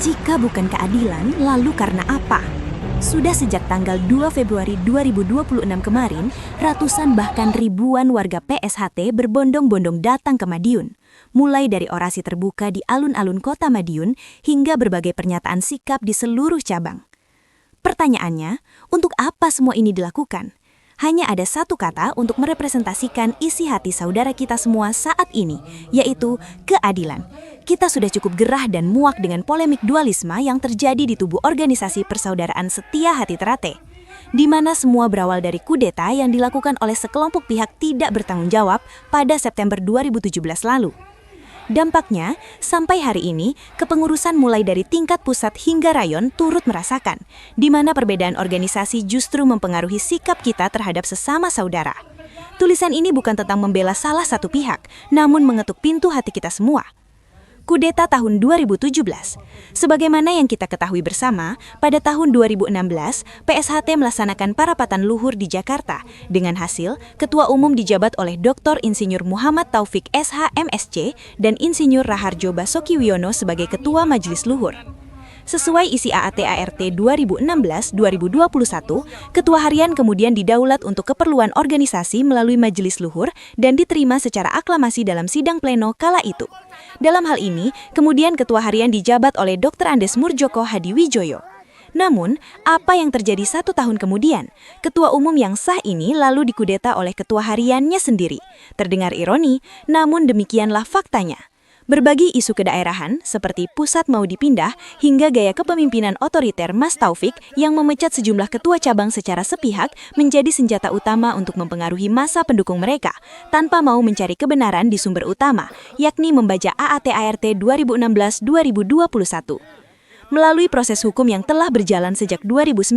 Jika bukan keadilan, lalu karena apa? Sudah sejak tanggal 2 Februari 2026 kemarin, ratusan bahkan ribuan warga PSHT berbondong-bondong datang ke Madiun. Mulai dari orasi terbuka di alun-alun kota Madiun hingga berbagai pernyataan sikap di seluruh cabang. Pertanyaannya, untuk apa semua ini dilakukan? Hanya ada satu kata untuk merepresentasikan isi hati saudara kita semua saat ini, yaitu keadilan. Kita sudah cukup gerah dan muak dengan polemik dualisme yang terjadi di tubuh organisasi Persaudaraan Setia Hati Ternate, di mana semua berawal dari kudeta yang dilakukan oleh sekelompok pihak tidak bertanggung jawab pada September 2017 lalu. Dampaknya, sampai hari ini, kepengurusan mulai dari tingkat pusat hingga rayon turut merasakan, di mana perbedaan organisasi justru mempengaruhi sikap kita terhadap sesama saudara. Tulisan ini bukan tentang membela salah satu pihak, namun mengetuk pintu hati kita semua. Kudeta tahun 2017. Sebagaimana yang kita ketahui bersama, pada tahun 2016, PSHT melaksanakan parapatan luhur di Jakarta. Dengan hasil, Ketua Umum dijabat oleh Dr. Insinyur Muhammad Taufik SH MSc dan Insinyur Raharjo Basuki Wiono sebagai Ketua Majelis Luhur. Sesuai isi AAT-ART 2016-2021, Ketua Harian kemudian didaulat untuk keperluan organisasi melalui Majelis Luhur dan diterima secara aklamasi dalam sidang pleno kala itu. Dalam hal ini, kemudian Ketua Harian dijabat oleh Dr. Andes Murjoko Hadiwijoyo. Namun, apa yang terjadi 1 tahun kemudian? Ketua Umum yang sah ini lalu dikudeta oleh Ketua Hariannya sendiri. Terdengar ironi, namun demikianlah faktanya. Berbagi isu kedaerahan seperti pusat mau dipindah hingga gaya kepemimpinan otoriter Mas Taufik yang memecat sejumlah ketua cabang secara sepihak menjadi senjata utama untuk mempengaruhi massa pendukung mereka tanpa mau mencari kebenaran di sumber utama, yakni membaca AAT-ART 2016-2021. Melalui proses hukum yang telah berjalan sejak 2019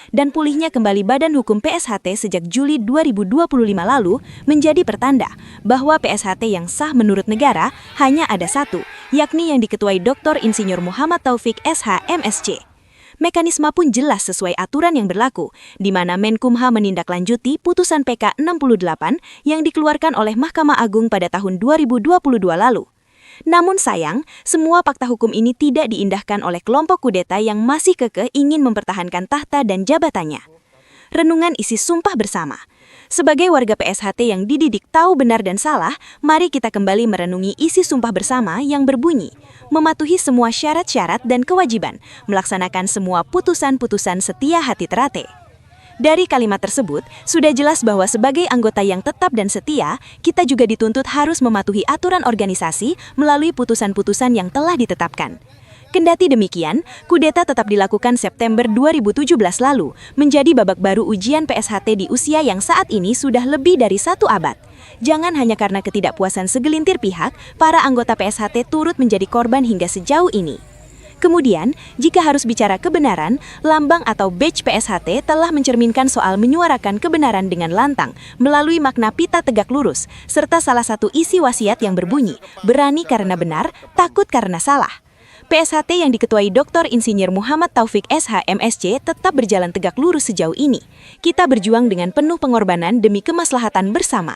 dan pulihnya kembali Badan Hukum PSHT sejak Juli 2025 lalu menjadi pertanda bahwa PSHT yang sah menurut negara hanya ada satu, yakni yang diketuai Dr. Insinyur Muhammad Taufik SH MSc. Mekanisme pun jelas sesuai aturan yang berlaku, di mana Menkumham menindaklanjuti putusan PK 68 yang dikeluarkan oleh Mahkamah Agung pada tahun 2022 lalu. Namun sayang, semua fakta hukum ini tidak diindahkan oleh kelompok kudeta yang masih kekeh ingin mempertahankan tahta dan jabatannya. Renungan isi sumpah bersama. Sebagai warga PSHT yang dididik tahu benar dan salah, mari kita kembali merenungi isi sumpah bersama yang berbunyi, mematuhi semua syarat-syarat dan kewajiban, melaksanakan semua putusan-putusan Setia Hati Ternate. Dari kalimat tersebut, sudah jelas bahwa sebagai anggota yang tetap dan setia, kita juga dituntut harus mematuhi aturan organisasi melalui putusan-putusan yang telah ditetapkan. Kendati demikian, kudeta tetap dilakukan September 2017 lalu, menjadi babak baru ujian PSHT di usia yang saat ini sudah lebih dari 1 abad. Jangan hanya karena ketidakpuasan segelintir pihak, para anggota PSHT turut menjadi korban hingga sejauh ini. Kemudian, jika harus bicara kebenaran, lambang atau badge PSHT telah mencerminkan soal menyuarakan kebenaran dengan lantang melalui makna pita tegak lurus, serta salah satu isi wasiat yang berbunyi, berani karena benar, takut karena salah. PSHT yang diketuai Dr. Insinyur Muhammad Taufik SH MSc tetap berjalan tegak lurus sejauh ini. Kita berjuang dengan penuh pengorbanan demi kemaslahatan bersama.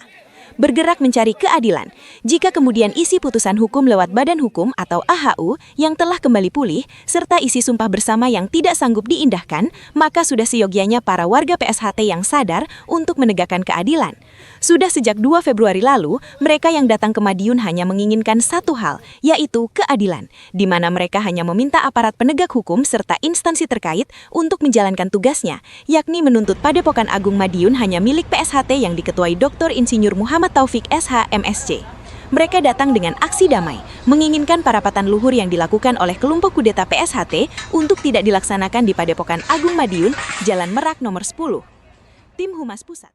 Bergerak mencari keadilan. Jika kemudian isi putusan hukum lewat Badan Hukum atau AHU yang telah kembali pulih, serta isi sumpah bersama yang tidak sanggup diindahkan, maka sudah seyogyanya para warga PSHT yang sadar untuk menegakkan keadilan. Sudah sejak 2 Februari lalu, mereka yang datang ke Madiun hanya menginginkan satu hal, yaitu keadilan, di mana mereka hanya meminta aparat penegak hukum serta instansi terkait untuk menjalankan tugasnya, yakni menuntut Padepokan Agung Madiun hanya milik PSHT yang diketuai Dr. Insinyur Muhammad Taufik SH MSc. Mereka datang dengan aksi damai, menginginkan parapatan luhur yang dilakukan oleh kelompok kudeta PSHT untuk tidak dilaksanakan di Padepokan Agung Madiun, Jalan Merak nomor 10. Tim Humas Pusat.